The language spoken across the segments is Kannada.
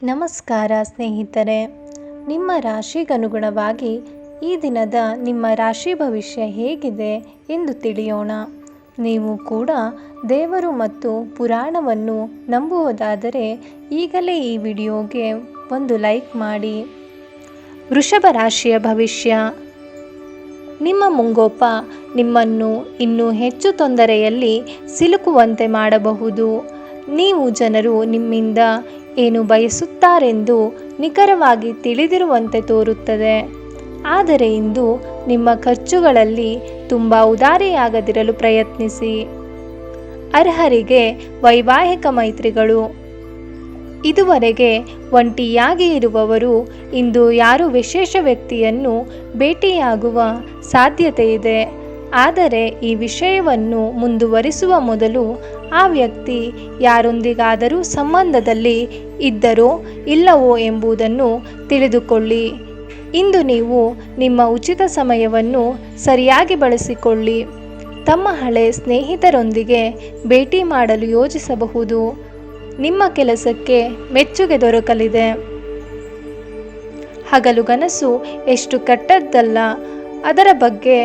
ನಮಸ್ಕಾರ ಸ್ನೇಹಿತರೆ, ನಿಮ್ಮ ರಾಶಿಗನುಗುಣವಾಗಿ ಈ ದಿನದ ನಿಮ್ಮ ರಾಶಿ ಭವಿಷ್ಯ ಹೇಗಿದೆ ಎಂದು ತಿಳಿಯೋಣ. ನೀವು ಕೂಡ ದೇವರು ಮತ್ತು ಪುರಾಣವನ್ನು ನಂಬುವುದಾದರೆ ಈಗಲೇ ಈ ವಿಡಿಯೋಗೆ ಒಂದು ಲೈಕ್ ಮಾಡಿ. ವೃಷಭ ರಾಶಿಯ ಭವಿಷ್ಯ. ನಿಮ್ಮ ಮುಂಗೋಪ ನಿಮ್ಮನ್ನು ಇನ್ನೂ ಹೆಚ್ಚು ತೊಂದರೆಯಲ್ಲಿ ಸಿಲುಕುವಂತೆ ಮಾಡಬಹುದು. ನೀವು ಜನರು ನಿಮ್ಮಿಂದ ಏನು ಬಯಸುತ್ತಾರೆಂದು ನಿಖರವಾಗಿ ತಿಳಿದಿರುವಂತೆ ತೋರುತ್ತದೆ. ಆದರೆ ಇಂದು ನಿಮ್ಮ ಖರ್ಚುಗಳಲ್ಲಿ ತುಂಬ ಉದಾರಿಯಾಗದಿರಲು ಪ್ರಯತ್ನಿಸಿ. ಅರ್ಹರಿಗೆ ವೈವಾಹಿಕ ಮೈತ್ರಿಗಳು. ಇದುವರೆಗೆ ಒಂಟಿಯಾಗಿ ಇರುವವರು ಇಂದು ಯಾರು ವಿಶೇಷ ವ್ಯಕ್ತಿಯನ್ನು ಭೇಟಿಯಾಗುವ ಸಾಧ್ಯತೆ ಇದೆ. ಆದರೆ ಈ ವಿಷಯವನ್ನು ಮುಂದುವರಿಸುವ ಮೊದಲು ಆ ವ್ಯಕ್ತಿ ಯಾರೊಂದಿಗಾದರೂ ಸಂಬಂಧದಲ್ಲಿ ಇದ್ದರೋ ಇಲ್ಲವೋ ಎಂಬುದನ್ನು ತಿಳಿದುಕೊಳ್ಳಿ. ಇಂದು ನೀವು ನಿಮ್ಮ ಉಚಿತ ಸಮಯವನ್ನು ಸರಿಯಾಗಿ ಬಳಸಿಕೊಳ್ಳಿ. ತಮ್ಮ ಹಳೆ ಸ್ನೇಹಿತರೊಂದಿಗೆ ಭೇಟಿ ಮಾಡಲು ಯೋಜಿಸಬಹುದು. ನಿಮ್ಮ ಕೆಲಸಕ್ಕೆ ಮೆಚ್ಚುಗೆ ದೊರಕಲಿದೆ. ಹಗಲುಗನಸು ಎಷ್ಟು ಕೆಟ್ಟದ್ದಲ್ಲ, ಅದರ ಬಗ್ಗೆ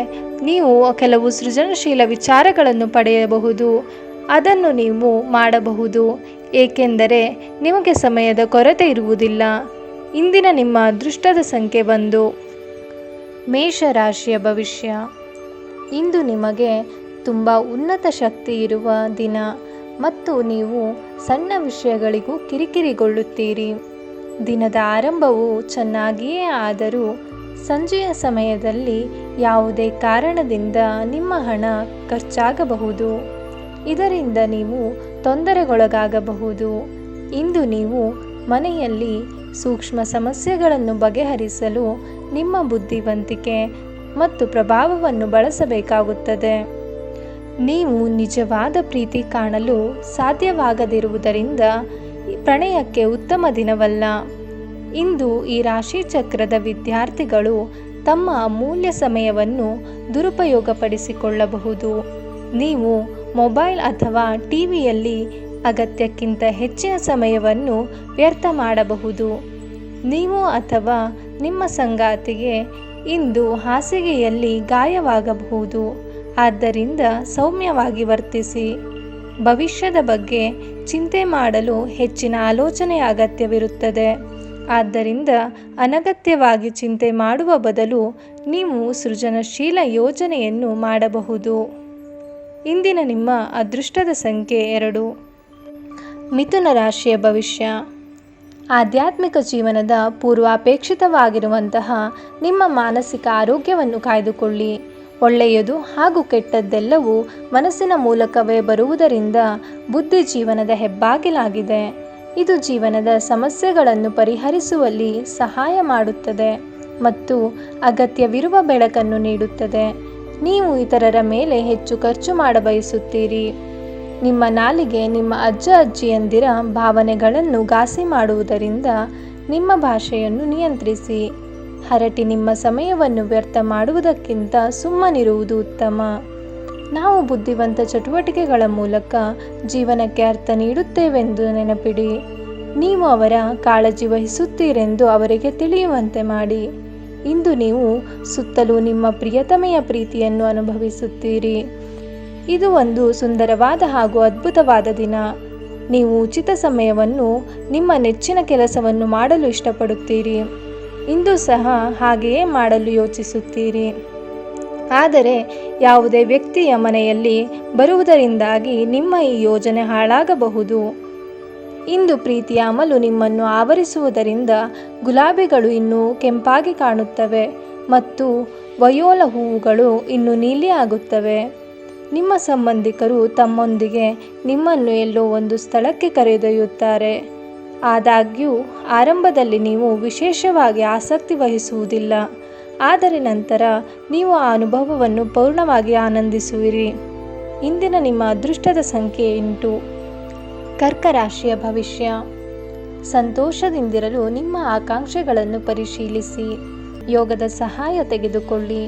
ನೀವು ಕೆಲವು ಸೃಜನಶೀಲ ವಿಚಾರಗಳನ್ನು ಪಡೆಯಬಹುದು. ಅದನ್ನು ನೀವು ಮಾಡಬಹುದು, ಏಕೆಂದರೆ ನಿಮಗೆ ಸಮಯದ ಕೊರತೆ ಇರುವುದಿಲ್ಲ. ಇಂದಿನ ನಿಮ್ಮ ಅದೃಷ್ಟದ ಸಂಖ್ಯೆ 1. ಮೇಷರಾಶಿಯ ಭವಿಷ್ಯ. ಇಂದು ನಿಮಗೆ ತುಂಬ ಉನ್ನತ ಶಕ್ತಿ ಇರುವ ದಿನ ಮತ್ತು ನೀವು ಸಣ್ಣ ವಿಷಯಗಳಿಗೂ ಕಿರಿಕಿರಿಗೊಳ್ಳುತ್ತೀರಿ. ದಿನದ ಆರಂಭವು ಚೆನ್ನಾಗಿಯೇ ಆದರೂ ಸಂಜೆಯ ಸಮಯದಲ್ಲಿ ಯಾವುದೇ ಕಾರಣದಿಂದ ನಿಮ್ಮ ಹಣ ಖರ್ಚಾಗಬಹುದು. ಇದರಿಂದ ನೀವು ತೊಂದರೆಗೊಳಗಾಗಬಹುದು. ಇಂದು ನೀವು ಮನೆಯಲ್ಲಿ ಸೂಕ್ಷ್ಮ ಸಮಸ್ಯೆಗಳನ್ನು ಬಗೆಹರಿಸಲು ನಿಮ್ಮ ಬುದ್ಧಿವಂತಿಕೆ ಮತ್ತು ಪ್ರಭಾವವನ್ನು ಬಳಸಬೇಕಾಗುತ್ತದೆ. ನೀವು ನಿಜವಾದ ಪ್ರೀತಿ ಕಾಣಲು ಸಾಧ್ಯವಾಗದಿರುವುದರಿಂದ ಪ್ರಣಯಕ್ಕೆ ಉತ್ತಮ ದಿನವಲ್ಲ. ಇಂದು ಈ ರಾಶಿ ಚಕ್ರದ ವಿದ್ಯಾರ್ಥಿಗಳು ತಮ್ಮ ಅಮೂಲ್ಯ ಸಮಯವನ್ನು ದುರುಪಯೋಗಪಡಿಸಿಕೊಳ್ಳಬಹುದು. ನೀವು ಮೊಬೈಲ್ ಅಥವಾ ಟಿವಿಯಲ್ಲಿ ಅಗತ್ಯಕ್ಕಿಂತ ಹೆಚ್ಚಿನ ಸಮಯವನ್ನು ವ್ಯರ್ಥ ಮಾಡಬಹುದು. ನೀವು ಅಥವಾ ನಿಮ್ಮ ಸಂಗಾತಿಗೆ ಇಂದು ಹಾಸಿಗೆಯಲ್ಲಿ ಗಾಯವಾಗಬಹುದು. ಆದ್ದರಿಂದ ಸೌಮ್ಯವಾಗಿ ವರ್ತಿಸಿ. ಭವಿಷ್ಯದ ಬಗ್ಗೆ ಚಿಂತೆ ಮಾಡಲು ಹೆಚ್ಚಿನ ಆಲೋಚನೆ ಅಗತ್ಯವಿರುತ್ತದೆ. ಆದ್ದರಿಂದ ಅನಗತ್ಯವಾಗಿ ಚಿಂತೆ ಮಾಡುವ ಬದಲು ನೀವು ಸೃಜನಶೀಲ ಯೋಜನೆಯನ್ನು ಮಾಡಬಹುದು. ಇಂದಿನ ನಿಮ್ಮ ಅದೃಷ್ಟದ ಸಂಖ್ಯೆ 2. ಮಿಥುನ ರಾಶಿಯ ಭವಿಷ್ಯ. ಆಧ್ಯಾತ್ಮಿಕ ಜೀವನದ ಪೂರ್ವಾಪೇಕ್ಷಿತವಾಗಿರುವಂತಹ ನಿಮ್ಮ ಮಾನಸಿಕ ಆರೋಗ್ಯವನ್ನು ಕಾಯ್ದುಕೊಳ್ಳಿ. ಒಳ್ಳೆಯದು ಹಾಗೂ ಕೆಟ್ಟದ್ದೆಲ್ಲವೂ ಮನಸ್ಸಿನ ಮೂಲಕವೇ ಬರುವುದರಿಂದ ಬುದ್ಧಿ ಜೀವನದ ಹೆಬ್ಬಾಗಿಲಾಗಿದೆ. ಇದು ಜೀವನದ ಸಮಸ್ಯೆಗಳನ್ನು ಪರಿಹರಿಸುವಲ್ಲಿ ಸಹಾಯ ಮಾಡುತ್ತದೆ ಮತ್ತು ಅಗತ್ಯವಿರುವ ಬೆಳಕನ್ನು ನೀಡುತ್ತದೆ. ನೀವು ಇತರರ ಮೇಲೆ ಹೆಚ್ಚು ಖರ್ಚು ಮಾಡಬಯಸುತ್ತೀರಿ. ನಿಮ್ಮ ನಾಲಿಗೆ ನಿಮ್ಮ ಅಜ್ಜ ಅಜ್ಜಿಯಂದಿರ ಭಾವನೆಗಳನ್ನು ಘಾಸಿ ಮಾಡುವುದರಿಂದ ನಿಮ್ಮ ಭಾಷೆಯನ್ನು ನಿಯಂತ್ರಿಸಿ. ಹರಟಿ ನಿಮ್ಮ ಸಮಯವನ್ನು ವ್ಯರ್ಥ ಮಾಡುವುದಕ್ಕಿಂತ ಸುಮ್ಮನಿರುವುದು ಉತ್ತಮ. ನಾವು ಬುದ್ಧಿವಂತ ಚಟುವಟಿಕೆಗಳ ಮೂಲಕ ಜೀವನಕ್ಕೆ ಅರ್ಥ ನೀಡುತ್ತೇವೆಂದು ನೆನಪಿಡಿ. ನೀವು ಅವರ ಕಾಳಜಿ ವಹಿಸುತ್ತೀರೆಂದು ಅವರಿಗೆ ತಿಳಿಯುವಂತೆ ಮಾಡಿ. ಇಂದು ನೀವು ಸುತ್ತಲೂ ನಿಮ್ಮ ಪ್ರಿಯತಮೆಯ ಪ್ರೀತಿಯನ್ನು ಅನುಭವಿಸುತ್ತೀರಿ. ಇದು ಒಂದು ಸುಂದರವಾದ ಹಾಗೂ ಅದ್ಭುತವಾದ ದಿನ. ನೀವು ಉಚಿತ ಸಮಯವನ್ನು ನಿಮ್ಮ ನೆಚ್ಚಿನ ಕೆಲಸವನ್ನು ಮಾಡಲು ಇಷ್ಟಪಡುತ್ತೀರಿ. ಇಂದು ಸಹ ಹಾಗೆಯೇ ಮಾಡಲು ಯೋಚಿಸುತ್ತೀರಿ. ಆದರೆ ಯಾವುದೇ ವ್ಯಕ್ತಿಯ ಮನೆಯಲ್ಲಿ ಬರುವುದರಿಂದಾಗಿ ನಿಮ್ಮ ಈ ಯೋಜನೆ ಹಾಳಾಗಬಹುದು. ಇಂದು ಪ್ರೀತಿಯ ಅಮಲು ನಿಮ್ಮನ್ನು ಆವರಿಸುವುದರಿಂದ ಗುಲಾಬಿಗಳು ಇನ್ನೂ ಕೆಂಪಾಗಿ ಕಾಣುತ್ತವೆ ಮತ್ತು ವಯೋಲ ಹೂವುಗಳು ಇನ್ನೂ ನೀಲಿ ಆಗುತ್ತವೆ. ನಿಮ್ಮ ಸಂಬಂಧಿಕರು ತಮ್ಮೊಂದಿಗೆ ನಿಮ್ಮನ್ನು ಎಲ್ಲೋ ಒಂದು ಸ್ಥಳಕ್ಕೆ ಕರೆದೊಯ್ಯುತ್ತಾರೆ. ಆದಾಗ್ಯೂ ಆರಂಭದಲ್ಲಿ ನೀವು ವಿಶೇಷವಾಗಿ ಆಸಕ್ತಿ ವಹಿಸುವುದಿಲ್ಲ. ಆದರೆ ನಂತರ ನೀವು ಆ ಅನುಭವವನ್ನು ಪೂರ್ಣವಾಗಿ ಆನಂದಿಸುವಿರಿ. ಇಂದಿನ ನಿಮ್ಮ ಅದೃಷ್ಟದ ಸಂಖ್ಯೆ 8. ಕರ್ಕ ರಾಶಿಯ ಭವಿಷ್ಯ. ಸಂತೋಷದಿಂದಿರಲು ನಿಮ್ಮ ಆಕಾಂಕ್ಷೆಗಳನ್ನು ಪರಿಶೀಲಿಸಿ. ಯೋಗದ ಸಹಾಯ ತೆಗೆದುಕೊಳ್ಳಿ.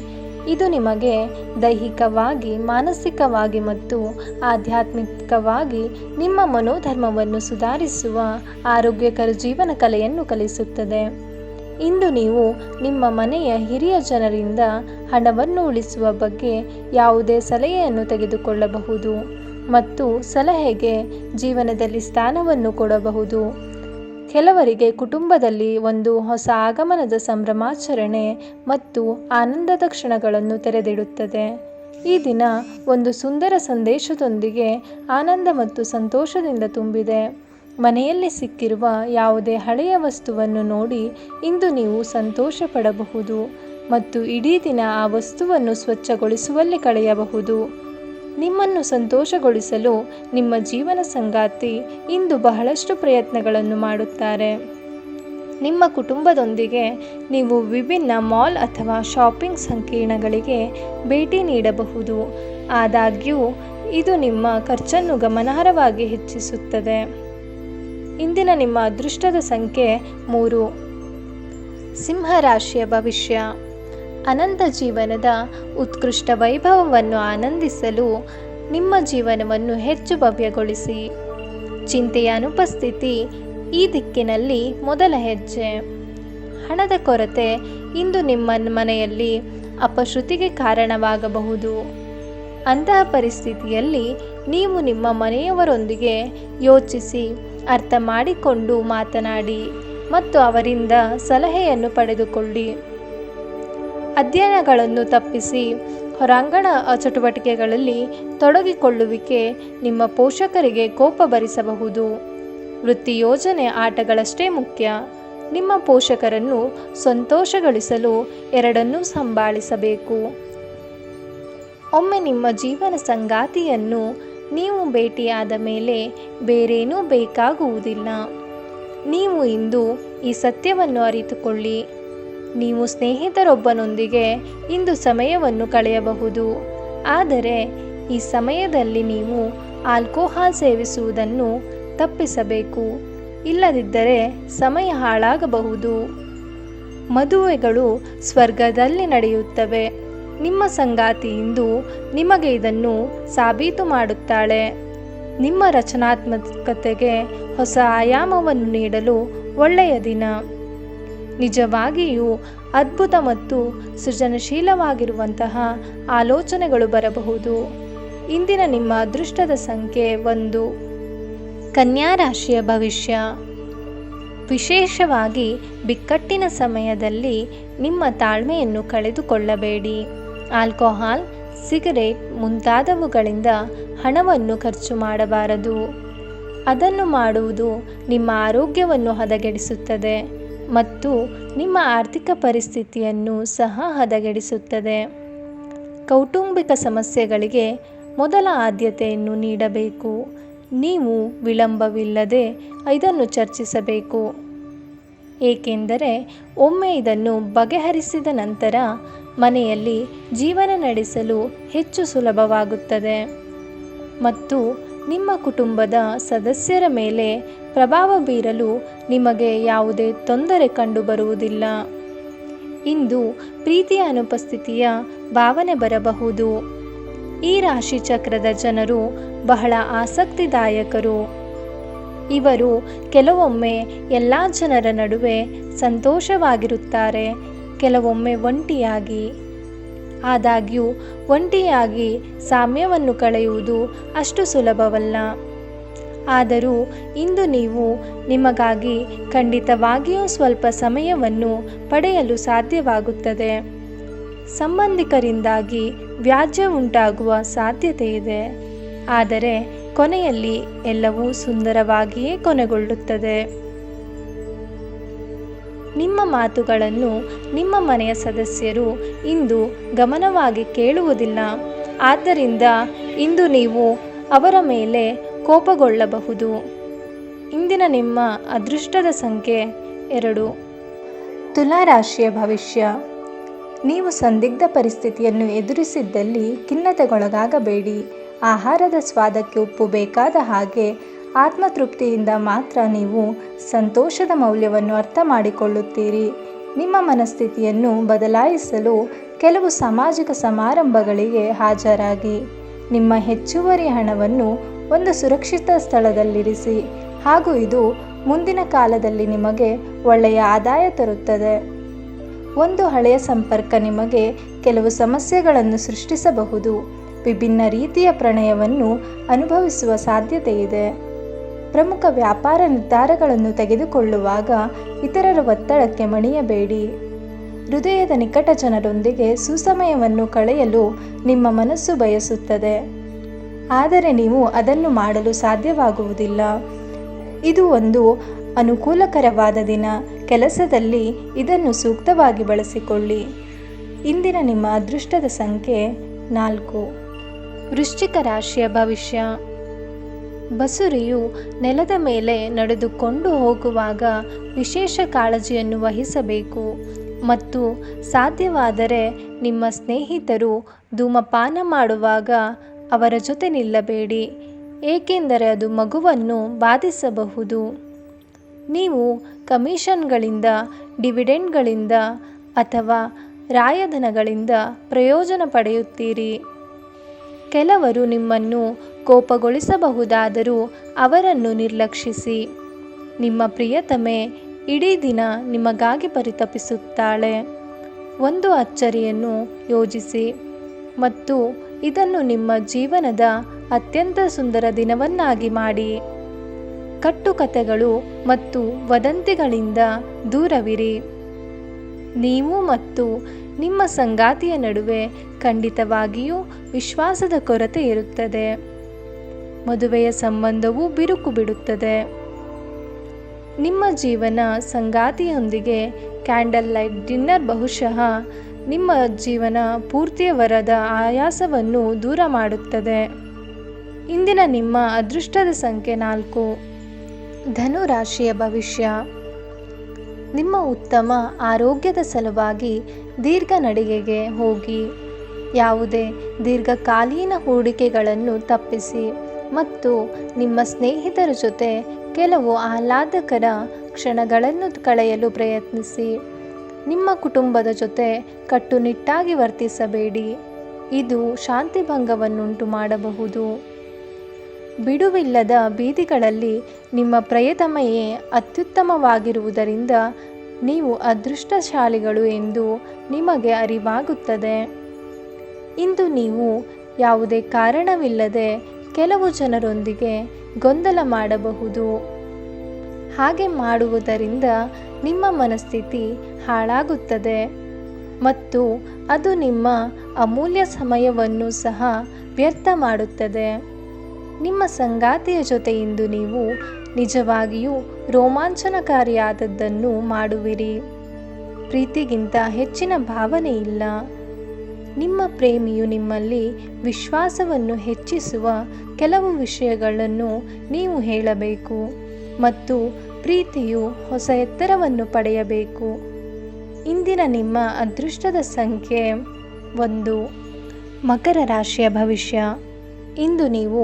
ಇದು ನಿಮಗೆ ದೈಹಿಕವಾಗಿ, ಮಾನಸಿಕವಾಗಿ ಮತ್ತು ಆಧ್ಯಾತ್ಮಿಕವಾಗಿ ನಿಮ್ಮ ಮನೋಧರ್ಮವನ್ನು ಸುಧಾರಿಸುವ ಆರೋಗ್ಯಕರ ಜೀವನ ಕಲೆಯನ್ನು ಕಲಿಸುತ್ತದೆ. ಇಂದು ನೀವು ನಿಮ್ಮ ಮನೆಯ ಹಿರಿಯ ಜನರಿಂದ ಹಣವನ್ನು ಉಳಿಸುವ ಬಗ್ಗೆ ಯಾವುದೇ ಸಲಹೆಯನ್ನು ತೆಗೆದುಕೊಳ್ಳಬಹುದು ಮತ್ತು ಸಲಹೆಗೆ ಜೀವನದಲ್ಲಿ ಸ್ಥಾನವನ್ನು ಕೊಡಬಹುದು. ಕೆಲವರಿಗೆ ಕುಟುಂಬದಲ್ಲಿ ಒಂದು ಹೊಸ ಆಗಮನದ ಸಂಭ್ರಮಾಚರಣೆ ಮತ್ತು ಆನಂದದ ಕ್ಷಣಗಳನ್ನು ತೆರೆದಿಡುತ್ತದೆ. ಈ ದಿನ ಒಂದು ಸುಂದರ ಸಂದೇಶದೊಂದಿಗೆ ಆನಂದ ಮತ್ತು ಸಂತೋಷದಿಂದ ತುಂಬಿದೆ. ಮನೆಯಲ್ಲಿ ಸಿಕ್ಕಿರುವ ಯಾವುದೇ ಹಳೆಯ ವಸ್ತುವನ್ನು ನೋಡಿ ಇಂದು ನೀವು ಸಂತೋಷ ಪಡಬಹುದು ಮತ್ತು ಇಡೀ ದಿನ ಆ ವಸ್ತುವನ್ನು ಸ್ವಚ್ಛಗೊಳಿಸುವಲ್ಲಿ ಕಳೆಯಬಹುದು. ನಿಮ್ಮನ್ನು ಸಂತೋಷಗೊಳಿಸಲು ನಿಮ್ಮ ಜೀವನ ಸಂಗಾತಿ ಇಂದು ಬಹಳಷ್ಟು ಪ್ರಯತ್ನಗಳನ್ನು ಮಾಡುತ್ತಾರೆ. ನಿಮ್ಮ ಕುಟುಂಬದೊಂದಿಗೆ ನೀವು ವಿಭಿನ್ನ ಮಾಲ್ ಅಥವಾ ಶಾಪಿಂಗ್ ಸಂಕೀರ್ಣಗಳಿಗೆ ಭೇಟಿ ನೀಡಬಹುದು. ಆದಾಗ್ಯೂ ಇದು ನಿಮ್ಮ ಖರ್ಚನ್ನು ಗಮನಾರ್ಹವಾಗಿ ಹೆಚ್ಚಿಸುತ್ತದೆ. ಇಂದಿನ ನಿಮ್ಮ ಅದೃಷ್ಟದ ಸಂಖ್ಯೆ 3. ಸಿಂಹರಾಶಿಯ ಭವಿಷ್ಯ. ಅನಂತ ಜೀವನದ ಉತ್ಕೃಷ್ಟ ವೈಭವವನ್ನು ಆನಂದಿಸಲು ನಿಮ್ಮ ಜೀವನವನ್ನು ಹೆಚ್ಚು ಭವ್ಯಗೊಳಿಸಿ. ಚಿಂತೆಯ ಅನುಪಸ್ಥಿತಿ ಈ ದಿಕ್ಕಿನಲ್ಲಿ ಮೊದಲ ಹೆಜ್ಜೆ. ಹಣದ ಕೊರತೆ ಇಂದು ನಿಮ್ಮ ಮನೆಯಲ್ಲಿ ಅಪಶ್ರುತಿಗೆ ಕಾರಣವಾಗಬಹುದು. ಅಂತಹ ಪರಿಸ್ಥಿತಿಯಲ್ಲಿ ನೀವು ನಿಮ್ಮ ಮನೆಯವರೊಂದಿಗೆ ಯೋಚಿಸಿ, ಅರ್ಥ ಮಾಡಿಕೊಂಡು ಮಾತನಾಡಿ ಮತ್ತು ಅವರಿಂದ ಸಲಹೆಯನ್ನು ಪಡೆದುಕೊಳ್ಳಿ. ಅಧ್ಯಯನಗಳನ್ನು ತಪ್ಪಿಸಿ ಹೊರಾಂಗಣ ಚಟುವಟಿಕೆಗಳಲ್ಲಿ ತೊಡಗಿಕೊಳ್ಳುವಿಕೆ ನಿಮ್ಮ ಪೋಷಕರಿಗೆ ಕೋಪ ಭರಿಸಬಹುದು. ವೃತ್ತಿ ಯೋಜನೆ ಆಟಗಳಷ್ಟೇ ಮುಖ್ಯ. ನಿಮ್ಮ ಪೋಷಕರನ್ನು ಸಂತೋಷಗೊಳಿಸಲು ಎರಡನ್ನೂ ಸಂಭಾಳಿಸಬೇಕು. ಒಮ್ಮೆ ನಿಮ್ಮ ಜೀವನ ಸಂಗಾತಿಯನ್ನು ನೀವು ಭೇಟಿಯಾದ ಮೇಲೆ ಬೇರೇನೂ ಬೇಕಾಗುವುದಿಲ್ಲ. ನೀವು ಇಂದು ಈ ಸತ್ಯವನ್ನು ಅರಿತುಕೊಳ್ಳಿ. ನೀವು ಸ್ನೇಹಿತರೊಬ್ಬನೊಂದಿಗೆ ಇಂದು ಸಮಯವನ್ನು ಕಳೆಯಬಹುದು. ಆದರೆ ಈ ಸಮಯದಲ್ಲಿ ನೀವು ಆಲ್ಕೋಹಾಲ್ ಸೇವಿಸುವುದನ್ನು ತಪ್ಪಿಸಬೇಕು. ಇಲ್ಲದಿದ್ದರೆ ಸಮಯ ಹಾಳಾಗಬಹುದು. ಮದುವೆಗಳು ಸ್ವರ್ಗದಲ್ಲಿ ನಡೆಯುತ್ತವೆ. ನಿಮ್ಮ ಸಂಗಾತಿ ಇಂದು ನಿಮಗೆ ಇದನ್ನು ಸಾಬೀತು ಮಾಡುತ್ತಾಳೆ. ನಿಮ್ಮ ರಚನಾತ್ಮಕತೆಗೆ ಹೊಸ ಆಯಾಮವನ್ನು ನೀಡಲು ಒಳ್ಳೆಯ ದಿನ. ನಿಜವಾಗಿಯೂ ಅದ್ಭುತ ಮತ್ತು ಸೃಜನಶೀಲವಾಗಿರುವಂತಹ ಆಲೋಚನೆಗಳು ಬರಬಹುದು. ಇಂದಿನ ನಿಮ್ಮ ಅದೃಷ್ಟದ ಸಂಖ್ಯೆ 1. ಕನ್ಯಾ ರಾಶಿಯ ಭವಿಷ್ಯ. ವಿಶೇಷವಾಗಿ ಬಿಕ್ಕಟ್ಟಿನ ಸಮಯದಲ್ಲಿ ನಿಮ್ಮ ತಾಳ್ಮೆಯನ್ನು ಕಳೆದುಕೊಳ್ಳಬೇಡಿ. ಆಲ್ಕೋಹಾಲ್, ಸಿಗರೇಟ್ ಮುಂತಾದವುಗಳಿಂದ ಹಣವನ್ನು ಖರ್ಚು ಮಾಡಬಾರದು. ಅದನ್ನು ಮಾಡುವುದು ನಿಮ್ಮ ಆರೋಗ್ಯವನ್ನು ಹದಗೆಡಿಸುತ್ತದೆ ಮತ್ತು ನಿಮ್ಮ ಆರ್ಥಿಕ ಪರಿಸ್ಥಿತಿಯನ್ನು ಸಹ ಹದಗೆಡಿಸುತ್ತದೆ. ಕೌಟುಂಬಿಕ ಸಮಸ್ಯೆಗಳಿಗೆ ಮೊದಲ ಆದ್ಯತೆಯನ್ನು ನೀಡಬೇಕು. ನೀವು ವಿಳಂಬವಿಲ್ಲದೆ ಇದನ್ನು ಚರ್ಚಿಸಬೇಕು, ಏಕೆಂದರೆ ಒಮ್ಮೆ ಇದನ್ನು ಬಗೆಹರಿಸಿದ ನಂತರ ಮನೆಯಲ್ಲಿ ಜೀವನ ನಡೆಸಲು ಹೆಚ್ಚು ಸುಲಭವಾಗುತ್ತದೆ ಮತ್ತು ನಿಮ್ಮ ಕುಟುಂಬದ ಸದಸ್ಯರ ಮೇಲೆ ಪ್ರಭಾವ ಬೀರಲು ನಿಮಗೆ ಯಾವುದೇ ತೊಂದರೆ ಕಂಡುಬರುವುದಿಲ್ಲ. ಇಂದು ಪ್ರೀತಿಯ ಅನುಪಸ್ಥಿತಿಯ ಭಾವನೆ ಬರಬಹುದು. ಈ ರಾಶಿ ಚಕ್ರದ ಜನರು ಬಹಳ ಆಸಕ್ತಿದಾಯಕರು. ಇವರು ಕೆಲವೊಮ್ಮೆ ಎಲ್ಲ ಜನರ ನಡುವೆ ಸಂತೋಷವಾಗಿರುತ್ತಾರೆ, ಕೆಲವೊಮ್ಮೆ ಒಂಟಿಯಾಗಿ. ಆದಾಗ್ಯೂ ಒಂಟಿಯಾಗಿ ಸಾಮ್ಯವನ್ನು ಕಳೆಯುವುದು ಅಷ್ಟು ಸುಲಭವಲ್ಲ. ಆದರೂ ಇಂದು ನೀವು ನಿಮಗಾಗಿ ಖಂಡಿತವಾಗಿಯೂ ಸ್ವಲ್ಪ ಸಮಯವನ್ನು ಪಡೆಯಲು ಸಾಧ್ಯವಾಗುತ್ತದೆ. ಸಂಬಂಧಿಕರಿಂದಾಗಿ ವ್ಯಾಜ್ಯ ಉಂಟಾಗುವ ಸಾಧ್ಯತೆ ಇದೆ, ಆದರೆ ಕೊನೆಯಲ್ಲಿ ಎಲ್ಲವೂ ಸುಂದರವಾಗಿಯೇ ಕೊನೆಗೊಳ್ಳುತ್ತದೆ. ನಿಮ್ಮ ಮಾತುಗಳನ್ನು ನಿಮ್ಮ ಮನೆಯ ಸದಸ್ಯರು ಇಂದು ಗಮನವಾಗಿ ಕೇಳುವುದಿಲ್ಲ. ಆದ್ದರಿಂದ ಇಂದು ನೀವು ಅವರ ಮೇಲೆ ಕೋಪಗೊಳ್ಳಬಹುದು. ಇಂದಿನ ನಿಮ್ಮ ಅದೃಷ್ಟದ ಸಂಖ್ಯೆ 2. ತುಲಾ ರಾಶಿಯ ಭವಿಷ್ಯ. ನೀವು ಸಂದಿಗ್ಧ ಪರಿಸ್ಥಿತಿಯನ್ನು ಎದುರಿಸಿದ್ದಲ್ಲಿ ಖಿನ್ನತೆಗೊಳಗಾಗಬೇಡಿ. ಆಹಾರದ ಸ್ವಾದಕ್ಕೆ ಉಪ್ಪು ಬೇಕಾದ ಹಾಗೆ ಆತ್ಮತೃಪ್ತಿಯಿಂದ ಮಾತ್ರ ನೀವು ಸಂತೋಷದ ಮೌಲ್ಯವನ್ನು ಅರ್ಥ ಮಾಡಿಕೊಳ್ಳುತ್ತೀರಿ. ನಿಮ್ಮ ಮನಸ್ಥಿತಿಯನ್ನು ಬದಲಾಯಿಸಲು ಕೆಲವು ಸಾಮಾಜಿಕ ಸಮಾರಂಭಗಳಿಗೆ ಹಾಜರಾಗಿ ನಿಮ್ಮ ಹೆಚ್ಚುವರಿ ಹಣವನ್ನು ಒಂದು ಸುರಕ್ಷಿತ ಸ್ಥಳದಲ್ಲಿರಿಸಿ ಹಾಗೂ ಇದು ಮುಂದಿನ ಕಾಲದಲ್ಲಿ ನಿಮಗೆ ಒಳ್ಳೆಯ ಆದಾಯ ತರುತ್ತದೆ. ಒಂದು ಹಳೆಯ ಸಂಪರ್ಕ ನಿಮಗೆ ಕೆಲವು ಸಮಸ್ಯೆಗಳನ್ನು ಸೃಷ್ಟಿಸಬಹುದು. ವಿಭಿನ್ನ ರೀತಿಯ ಪ್ರಣಯವನ್ನು ಅನುಭವಿಸುವ ಸಾಧ್ಯತೆ ಇದೆ. ಪ್ರಮುಖ ವ್ಯಾಪಾರ ನಿರ್ಧಾರಗಳನ್ನು ತೆಗೆದುಕೊಳ್ಳುವಾಗ ಇತರರ ಒತ್ತಡಕ್ಕೆ ಮಣಿಯಬೇಡಿ. ಹೃದಯದ ನಿಕಟ ಜನರೊಂದಿಗೆ ಸುಸಮಯವನ್ನು ಕಳೆಯಲು ನಿಮ್ಮ ಮನಸ್ಸು ಬಯಸುತ್ತದೆ, ಆದರೆ ನೀವು ಅದನ್ನು ಮಾಡಲು ಸಾಧ್ಯವಾಗುವುದಿಲ್ಲ. ಇದು ಒಂದು ಅನುಕೂಲಕರವಾದ ದಿನ. ಕೆಲಸದಲ್ಲಿ ಇದನ್ನು ಸೂಕ್ತವಾಗಿ ಬಳಸಿಕೊಳ್ಳಿ. ಇಂದಿನ ನಿಮ್ಮ ಅದೃಷ್ಟದ ಸಂಖ್ಯೆ 4. ವೃಶ್ಚಿಕ ರಾಶಿಯ ಭವಿಷ್ಯ. ಬಸುರಿಯು ನೆಲದ ಮೇಲೆ ನಡೆದುಕೊಂಡು ಹೋಗುವಾಗ ವಿಶೇಷ ಕಾಳಜಿಯನ್ನು ವಹಿಸಬೇಕು ಮತ್ತು ಸಾಧ್ಯವಾದರೆ ನಿಮ್ಮ ಸ್ನೇಹಿತರು ಧೂಮಪಾನ ಮಾಡುವಾಗ ಅವರ ಜೊತೆ ನಿಲ್ಲಬೇಡಿ, ಏಕೆಂದರೆ ಅದು ಮಗುವನ್ನು ಬಾಧಿಸಬಹುದು. ನೀವು ಕಮಿಷನ್ಗಳಿಂದ, ಡಿವಿಡೆಂಡ್ಗಳಿಂದ ಅಥವಾ ರಾಯಧನಗಳಿಂದ ಪ್ರಯೋಜನ ಪಡೆಯುತ್ತೀರಿ. ಕೆಲವರು ನಿಮ್ಮನ್ನು ಕೋಪಗೊಳಿಸಬಹುದಾದರೂ ಅವರನ್ನು ನಿರ್ಲಕ್ಷಿಸಿ. ನಿಮ್ಮ ಪ್ರಿಯತಮೆ ಇಡೀ ದಿನ ನಿಮಗಾಗಿ ಪರಿತಪಿಸುತ್ತಾಳೆ. ಒಂದು ಅಚ್ಚರಿಯನ್ನು ಯೋಜಿಸಿ ಮತ್ತು ಇದನ್ನು ನಿಮ್ಮ ಜೀವನದ ಅತ್ಯಂತ ಸುಂದರ ದಿನವನ್ನಾಗಿ ಮಾಡಿ. ಕಟ್ಟುಕಥೆಗಳು ಮತ್ತು ವದಂತಿಗಳಿಂದ ದೂರವಿರಿ. ನೀವು ಮತ್ತು ನಿಮ್ಮ ಸಂಗಾತಿಯ ನಡುವೆ ಖಂಡಿತವಾಗಿಯೂ ವಿಶ್ವಾಸದ ಕೊರತೆ ಇರುತ್ತದೆ. ಮದುವೆಯ ಸಂಬಂಧವು ಬಿರುಕು ಬಿಡುತ್ತದೆ. ನಿಮ್ಮ ಜೀವನ ಸಂಗಾತಿಯೊಂದಿಗೆ ಕ್ಯಾಂಡಲ್ ಲೈಟ್ ಡಿನ್ನರ್ ಬಹುಶಃ ನಿಮ್ಮ ಜೀವನ ಪೂರ್ತಿಯವರದ ಆಯಾಸವನ್ನು ದೂರ ಮಾಡುತ್ತದೆ. ಇಂದಿನ ನಿಮ್ಮ ಅದೃಷ್ಟದ ಸಂಖ್ಯೆ 4. ಧನು ರಾಶಿಯ ಭವಿಷ್ಯ. ನಿಮ್ಮ ಉತ್ತಮ ಆರೋಗ್ಯದ ಸಲುವಾಗಿ ದೀರ್ಘ ನಡಿಗೆಗೆ ಹೋಗಿ. ಯಾವುದೇ ದೀರ್ಘಕಾಲೀನ ಹೂಡಿಕೆಗಳನ್ನು ತಪ್ಪಿಸಿ ಮತ್ತು ನಿಮ್ಮ ಸ್ನೇಹಿತರ ಜೊತೆ ಕೆಲವು ಆಹ್ಲಾದಕರ ಕ್ಷಣಗಳನ್ನು ಕಳೆಯಲು ಪ್ರಯತ್ನಿಸಿ. ನಿಮ್ಮ ಕುಟುಂಬದ ಜೊತೆ ಕಟ್ಟುನಿಟ್ಟಾಗಿ ವರ್ತಿಸಬೇಡಿ, ಇದು ಶಾಂತಿಭಂಗವನ್ನುಂಟು ಮಾಡಬಹುದು. ಬಿಡುವಿಲ್ಲದ ಬೀದಿಗಳಲ್ಲಿ ನಿಮ್ಮ ಪ್ರಿಯತಮೆಯೇ ಅತ್ಯುತ್ತಮವಾಗಿರುವುದರಿಂದ ನೀವು ಅದೃಷ್ಟಶಾಲಿಗಳು ಎಂದು ನಿಮಗೆ ಅರಿವಾಗುತ್ತದೆ. ಇಂದು ನೀವು ಯಾವುದೇ ಕಾರಣವಿಲ್ಲದೆ ಕೆಲವು ಜನರೊಂದಿಗೆ ಗೊಂದಲ ಮಾಡಬಹುದು. ಹಾಗೆ ಮಾಡುವುದರಿಂದ ನಿಮ್ಮ ಮನಸ್ಥಿತಿ ಹಾಳಾಗುತ್ತದೆ ಮತ್ತು ಅದು ನಿಮ್ಮ ಅಮೂಲ್ಯ ಸಮಯವನ್ನು ಸಹ ವ್ಯರ್ಥ ಮಾಡುತ್ತದೆ. ನಿಮ್ಮ ಸಂಗಾತಿಯ ಜೊತೆ ಇಂದು ನೀವು ನಿಜವಾಗಿಯೂ ರೋಮಾಂಚನಕಾರಿಯಾದದ್ದನ್ನು ಮಾಡುವಿರಿ. ಪ್ರೀತಿಗಿಂತ ಹೆಚ್ಚಿನ ಭಾವನೆ ಇಲ್ಲ. ನಿಮ್ಮ ಪ್ರೇಮಿಯು ನಿಮ್ಮಲ್ಲಿ ವಿಶ್ವಾಸವನ್ನು ಹೆಚ್ಚಿಸುವ ಕೆಲವು ವಿಷಯಗಳನ್ನು ನೀವು ಹೇಳಬೇಕು ಮತ್ತು ಪ್ರೀತಿಯು ಹೊಸ ಎತ್ತರವನ್ನು ಪಡೆಯಬೇಕು. ಇಂದಿನ ನಿಮ್ಮ ಅದೃಷ್ಟದ ಸಂಖ್ಯೆ 1. ಮಕರ ರಾಶಿಯ ಭವಿಷ್ಯ. ಇಂದು ನೀವು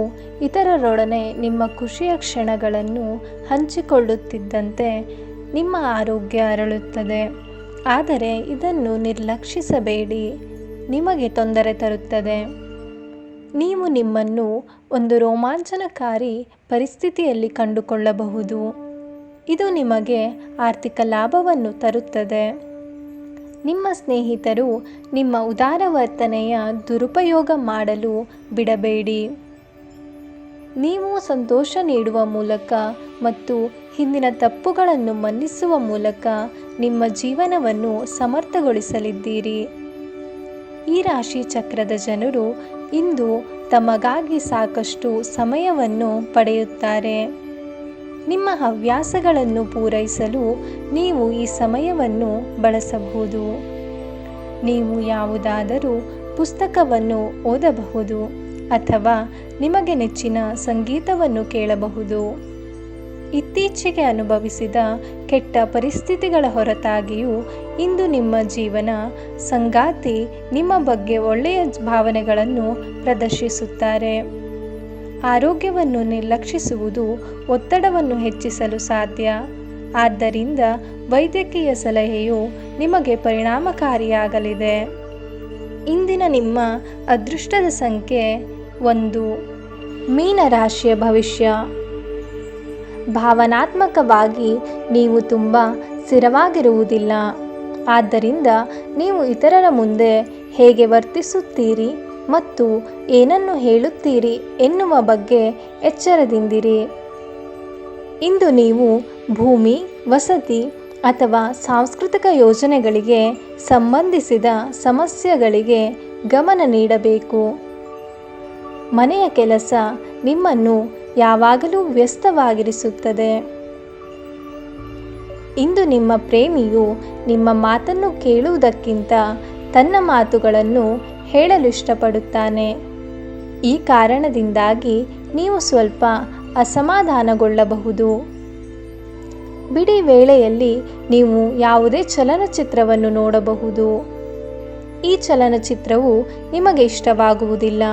ಇತರರೊಡನೆ ನಿಮ್ಮ ಖುಷಿಯ ಕ್ಷಣಗಳನ್ನು ಹಂಚಿಕೊಳ್ಳುತ್ತಿದ್ದಂತೆ ನಿಮ್ಮ ಆರೋಗ್ಯ ಅರಳುತ್ತದೆ, ಆದರೆ ಇದನ್ನು ನಿರ್ಲಕ್ಷಿಸಬೇಡಿ, ನಿಮಗೆ ತೊಂದರೆ ತರುತ್ತದೆ. ನೀವು ನಿಮ್ಮನ್ನು ಒಂದು ರೋಮಾಂಚನಕಾರಿ ಪರಿಸ್ಥಿತಿಯಲ್ಲಿ ಕಂಡುಕೊಳ್ಳಬಹುದು. ಇದು ನಿಮಗೆ ಆರ್ಥಿಕ ಲಾಭವನ್ನು ತರುತ್ತದೆ. ನಿಮ್ಮ ಸ್ನೇಹಿತರು ನಿಮ್ಮ ಉದಾರ ವರ್ತನೆಯ ದುರುಪಯೋಗ ಮಾಡಲು ಬಿಡಬೇಡಿ. ನೀವು ಸಂತೋಷ ನೀಡುವ ಮೂಲಕ ಮತ್ತು ಹಿಂದಿನ ತಪ್ಪುಗಳನ್ನು ಮನ್ನಿಸುವ ಮೂಲಕ ನಿಮ್ಮ ಜೀವನವನ್ನು ಸಮರ್ಥಗೊಳಿಸಲಿದ್ದೀರಿ. ಈ ರಾಶಿ ಚಕ್ರದ ಜನರು ಇಂದು ತಮಗಾಗಿ ಸಾಕಷ್ಟು ಸಮಯವನ್ನು ಪಡೆಯುತ್ತಾರೆ. ನಿಮ್ಮ ಹವ್ಯಾಸಗಳನ್ನು ಪೂರೈಸಲು ನೀವು ಈ ಸಮಯವನ್ನು ಬಳಸಬಹುದು. ನೀವು ಯಾವುದಾದರೂ ಪುಸ್ತಕವನ್ನು ಓದಬಹುದು ಅಥವಾ ನಿಮಗೆ ನೆಚ್ಚಿನ ಸಂಗೀತವನ್ನು ಕೇಳಬಹುದು. ಇತ್ತೀಚೆಗೆ ಅನುಭವಿಸಿದ ಕೆಟ್ಟ ಪರಿಸ್ಥಿತಿಗಳ ಹೊರತಾಗಿಯೂ ಇಂದು ನಿಮ್ಮ ಜೀವನ ಸಂಗಾತಿ ನಿಮ್ಮ ಬಗ್ಗೆ ಒಳ್ಳೆಯ ಭಾವನೆಗಳನ್ನು ಪ್ರದರ್ಶಿಸುತ್ತಾರೆ. ಆರೋಗ್ಯವನ್ನು ನಿರ್ಲಕ್ಷಿಸುವುದು ಒತ್ತಡವನ್ನು ಹೆಚ್ಚಿಸಲು ಸಾಧ್ಯ. ಆದ್ದರಿಂದ ವೈದ್ಯಕೀಯ ಸಲಹೆಯು ನಿಮಗೆ ಪರಿಣಾಮಕಾರಿಯಾಗಲಿದೆ. ಇಂದಿನ ನಿಮ್ಮ ಅದೃಷ್ಟದ ಸಂಖ್ಯೆ 1. ಮೀನ ರಾಶಿಯ ಭವಿಷ್ಯ. ಭಾವನಾತ್ಮಕವಾಗಿ ನೀವು ತುಂಬ ಸ್ಥಿರವಾಗಿರುವುದಿಲ್ಲ. ಆದ್ದರಿಂದ ನೀವು ಇತರರ ಮುಂದೆ ಹೇಗೆ ವರ್ತಿಸುತ್ತೀರಿ ಮತ್ತು ಏನನ್ನು ಹೇಳುತ್ತೀರಿ ಎನ್ನುವ ಬಗ್ಗೆ ಎಚ್ಚರದಿಂದಿರಿ. ಇಂದು ನೀವು ಭೂಮಿ, ವಸತಿ ಅಥವಾ ಸಾಂಸ್ಕೃತಿಕ ಯೋಜನೆಗಳಿಗೆ ಸಂಬಂಧಿಸಿದ ಸಮಸ್ಯೆಗಳಿಗೆ ಗಮನ ನೀಡಬೇಕು. ಮನೆಯ ಕೆಲಸ ನಿಮ್ಮನ್ನು ಯಾವಾಗಲೂ ವ್ಯಸ್ತವಾಗಿರಿಸುತ್ತದೆ. ಇಂದು ನಿಮ್ಮ ಪ್ರೇಮಿಯು ನಿಮ್ಮ ಮಾತನ್ನು ಕೇಳುವುದಕ್ಕಿಂತ ತನ್ನ ಮಾತುಗಳನ್ನು ಹೇಳಲು ಇಷ್ಟಪಡುತ್ತಾನೆ. ಈ ಕಾರಣದಿಂದಾಗಿ ನೀವು ಸ್ವಲ್ಪ ಅಸಮಾಧಾನಗೊಳ್ಳಬಹುದು. ಬಿಡಿ ವೇಳೆಯಲ್ಲಿ ನೀವು ಯಾವುದೇ ಚಲನಚಿತ್ರವನ್ನು ನೋಡಬಹುದು. ಈ ಚಲನಚಿತ್ರವು ನಿಮಗೆ ಇಷ್ಟವಾಗುವುದಿಲ್ಲ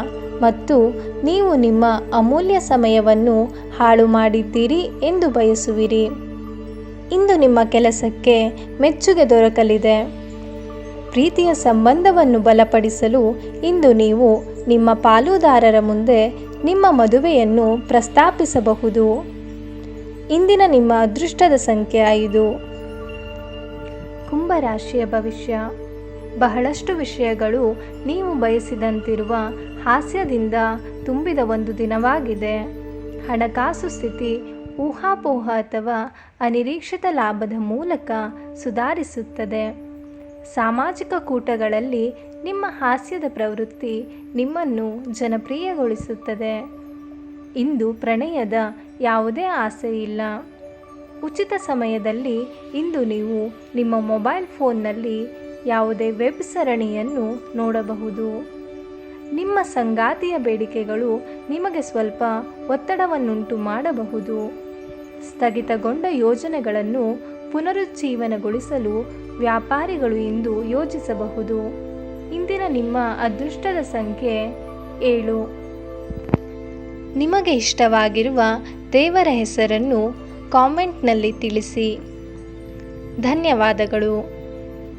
ಮತ್ತು ನೀವು ನಿಮ್ಮ ಅಮೂಲ್ಯ ಸಮಯವನ್ನು ಹಾಳು ಮಾಡಿದ್ದೀರಿ ಎಂದು ಬಯಸುವಿರಿ. ಇಂದು ನಿಮ್ಮ ಕೆಲಸಕ್ಕೆ ಮೆಚ್ಚುಗೆ ದೊರಕಲಿದೆ. ಪ್ರೀತಿಯ ಸಂಬಂಧವನ್ನು ಬಲಪಡಿಸಲು ಇಂದು ನೀವು ನಿಮ್ಮ ಪಾಲುದಾರರ ಮುಂದೆ ನಿಮ್ಮ ಮದುವೆಯನ್ನು ಪ್ರಸ್ತಾಪಿಸಬಹುದು. ಇಂದಿನ ನಿಮ್ಮ ಅದೃಷ್ಟದ ಸಂಖ್ಯೆ 5. ಕುಂಭರಾಶಿಯ ಭವಿಷ್ಯ. ಬಹಳಷ್ಟು ವಿಷಯಗಳು ನೀವು ಬಯಸಿದಂತಿರುವ ಹಾಸ್ಯದಿಂದ ತುಂಬಿದ ಒಂದು ದಿನವಾಗಿದೆ. ಹಣಕಾಸು ಸ್ಥಿತಿ ಊಹಾಪೋಹ ಅಥವಾ ಅನಿರೀಕ್ಷಿತ ಲಾಭದ ಮೂಲಕ ಸುಧಾರಿಸುತ್ತದೆ. ಸಾಮಾಜಿಕ ಕೂಟಗಳಲ್ಲಿ ನಿಮ್ಮ ಹಾಸ್ಯದ ಪ್ರವೃತ್ತಿ ನಿಮ್ಮನ್ನು ಜನಪ್ರಿಯಗೊಳಿಸುತ್ತದೆ. ಇಂದು ಪ್ರಣಯದ ಯಾವುದೇ ಆಸೆ ಇಲ್ಲ. ಉಚಿತ ಸಮಯದಲ್ಲಿ ಇಂದು ನೀವು ನಿಮ್ಮ ಮೊಬೈಲ್ ಫೋನ್ನಲ್ಲಿ ಯಾವುದೇ ವೆಬ್ ಸರಣಿಯನ್ನು ನೋಡಬಹುದು. ನಿಮ್ಮ ಸಂಗಾತಿಯ ಬೇಡಿಕೆಗಳು ನಿಮಗೆ ಸ್ವಲ್ಪ ಒತ್ತಡವನ್ನುಂಟು ಮಾಡಬಹುದು. ಸ್ಥಗಿತಗೊಂಡ ಯೋಜನೆಗಳನ್ನು ಪುನರುಜ್ಜೀವನಗೊಳಿಸಲು ವ್ಯಾಪಾರಿಗಳು ಇಂದು ಯೋಜಿಸಬಹುದು. ಇಂದಿನ ನಿಮ್ಮ ಅದೃಷ್ಟದ ಸಂಖ್ಯೆ 7. ನಿಮಗೆ ಇಷ್ಟವಾಗಿರುವ ದೇವರ ಹೆಸರನ್ನು ಕಾಮೆಂಟ್ನಲ್ಲಿ ತಿಳಿಸಿ. ಧನ್ಯವಾದಗಳು.